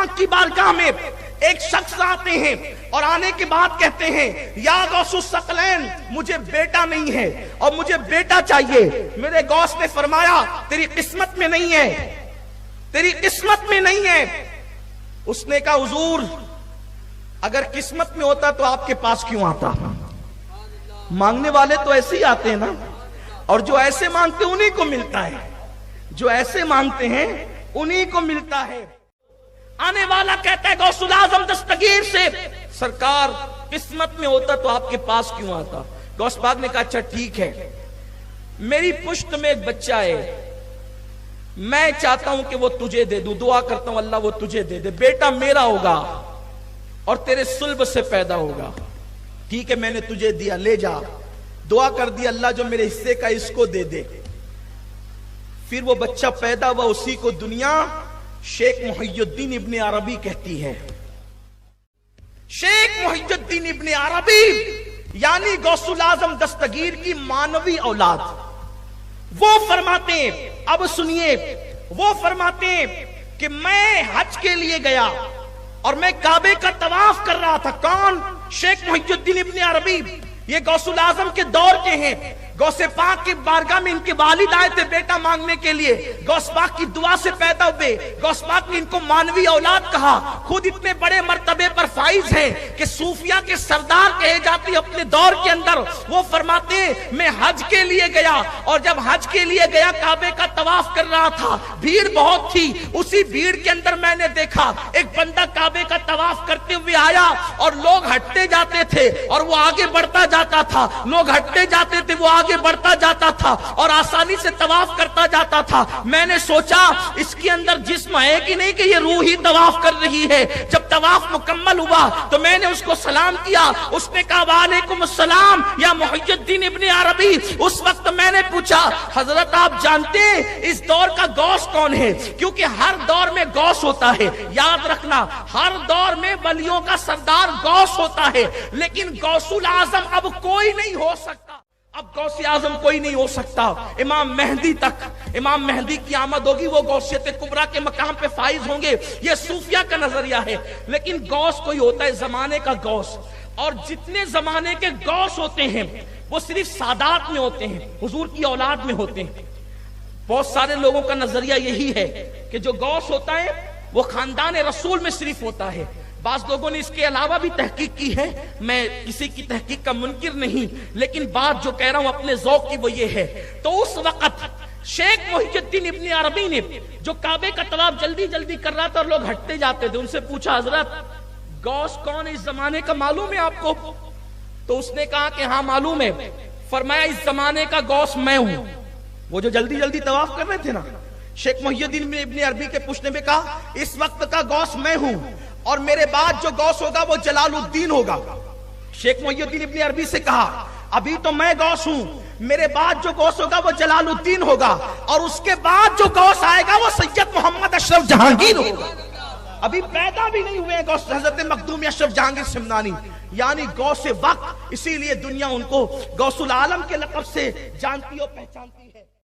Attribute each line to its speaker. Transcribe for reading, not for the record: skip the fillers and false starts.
Speaker 1: پاک کی بارگاہ میں ایک شخص آتے ہیں اور آنے کے بعد کہتے ہیں یا غوث الثقلین مجھے بیٹا نہیں ہے اور مجھے بیٹا چاہیے. میرے غوث نے فرمایا تیری قسمت میں نہیں ہے, تیری قسمت میں نہیں ہے. اس نے کہا حضور اگر قسمت میں ہوتا تو آپ کے پاس کیوں آتا؟ مانگنے والے تو ایسے ہی آتے ہیں نا, اور جو ایسے مانگتے ہیں انہی کو ملتا ہے, جو ایسے مانگتے ہیں انہی کو ملتا ہے. آنے والا کہتا ہے غوث الاعظم دستگیر سے سرکار قسمت میں ہوتا تو آپ کے پاس کیوں آتا؟ غوث پاک نے کہا اچھا ٹھیک ہے, میری پشت میں ایک بچہ ہے, میں چاہتا ہوں کہ وہ تجھے دے دوں, دعا کرتا ہوں اللہ وہ تجھے دے دے, بیٹا میرا ہوگا اور تیرے صلب سے پیدا ہوگا. ٹھیک ہے میں نے تجھے دیا, لے جا. دعا کر دی اللہ جو میرے حصے کا اس کو دے دے. پھر وہ بچہ پیدا ہوا, اسی کو دنیا شیخ محی الدین ابن عربی کہتی ہے. شیخ محی الدین ابن عربی یعنی غوث الاعظم دستگیر کی مانوی اولاد. وہ فرماتے ہیں, اب سنیے, وہ فرماتے ہیں کہ میں حج کے لیے گیا اور میں کعبے کا طواف کر رہا تھا. کون؟ شیخ محی الدین ابن عربی. یہ غوث الاعظم کے دور کے ہیں. غوث پاک کی بارگاہ میں ان کے والد آئے تھے بیٹا مانگنے کے لیے, غوث پاک کی دعا سے پیدا ہوئے. غوث پاک نے ان کو مانوی اولاد کہا. خود اتنے بڑے مرتبے پر فائز ہیں کہ صوفیہ کے سردار کہے جاتے اپنے دور کے اندر. وہ فرماتے ہیں میں حج کے لیے گیا اور جب حج کے لیے گیا کعبے کا طواف کر رہا تھا, بھیڑ بہت تھی. اسی بھیڑ کے اندر میں نے دیکھا ایک بندہ کعبے کا طواف کرتے ہوئے آیا اور لوگ ہٹتے جاتے تھے اور وہ آگے بڑھتا جاتا تھا. لوگ ہٹتے جاتے تھے, وہ آگے بڑھتا جاتا تھا اور آسانی سے طواف کرتا جاتا تھا. میں نے سوچا اس کے اندر جسم ہے کہ نہیں کہ یہ روح ہی طواف کر رہی ہے. جب طواف مکمل ہوا تو میں نے اس کو سلام کیا. اس نے کہا وعلیکم السلام یا محی الدین ابن عربی. اس وقت میں نے پوچھا حضرت آپ جانتے ہیں اس دور کا غوث کون ہے؟ کیونکہ ہر دور میں غوث ہوتا ہے, یاد رکھنا ہر دور میں ولیوں کا سردار غوث ہوتا ہے, لیکن غوث الاعظم اب کوئی نہیں ہو سکتا. اب غوث اعظم کوئی نہیں ہو سکتا. امام مہدی تک, امام مہدی کی آمد ہوگی, وہ غوثیت کبریٰ کے مقام پہ فائز ہوں گے. یہ صوفیہ کا نظریہ ہے. لیکن غوث کوئی ہوتا ہے زمانے کا غوث, اور جتنے زمانے کے غوث ہوتے ہیں وہ صرف سادات میں ہوتے ہیں, حضور کی اولاد میں ہوتے ہیں. بہت سارے لوگوں کا نظریہ یہی ہے کہ جو غوث ہوتا ہے وہ خاندان رسول میں صرف ہوتا ہے. بعض لوگوں نے اس کے علاوہ بھی تحقیق کی ہے, میں کسی کی تحقیق کا منکر نہیں, لیکن بات جو کہہ رہا ہوں اپنے ذوق کی وہ یہ ہے. تو اس وقت شیخ محی الدین ابن عربی نے جو کعبے کا طواف جلدی جلدی کر رہا تھا اور لوگ ہٹتے جاتے تھے, ان سے پوچھا حضرت غوث کون اس زمانے کا معلوم ہے آپ کو؟ تو اس نے کہا کہ ہاں معلوم ہے. فرمایا اس زمانے کا غوث میں ہوں. وہ جو جلدی جلدی طواف کر رہے تھے نا, شیخ محی الدین ابن عربی کے پوچھنے میں کہا اس وقت کا غوث میں ہوں اور میرے بعد جو غوث ہوگا وہ جلال الدین ہوگا. شیخ محی الدین ابن عربی سے کہا ابھی تو میں غوث ہوں, میرے بعد جو غوث ہوگا وہ جلال الدین ہوگا, اور اس کے بعد جو غوث آئے گا وہ سید محمد اشرف جہانگیر ہوگا. ابھی پیدا بھی نہیں ہوئے غوث حضرت مخدوم اشرف جہانگیر سمنانی, یعنی غوث وقت. اسی لیے دنیا ان کو غوث العالم کے لقب سے جانتی اور پہچانتی.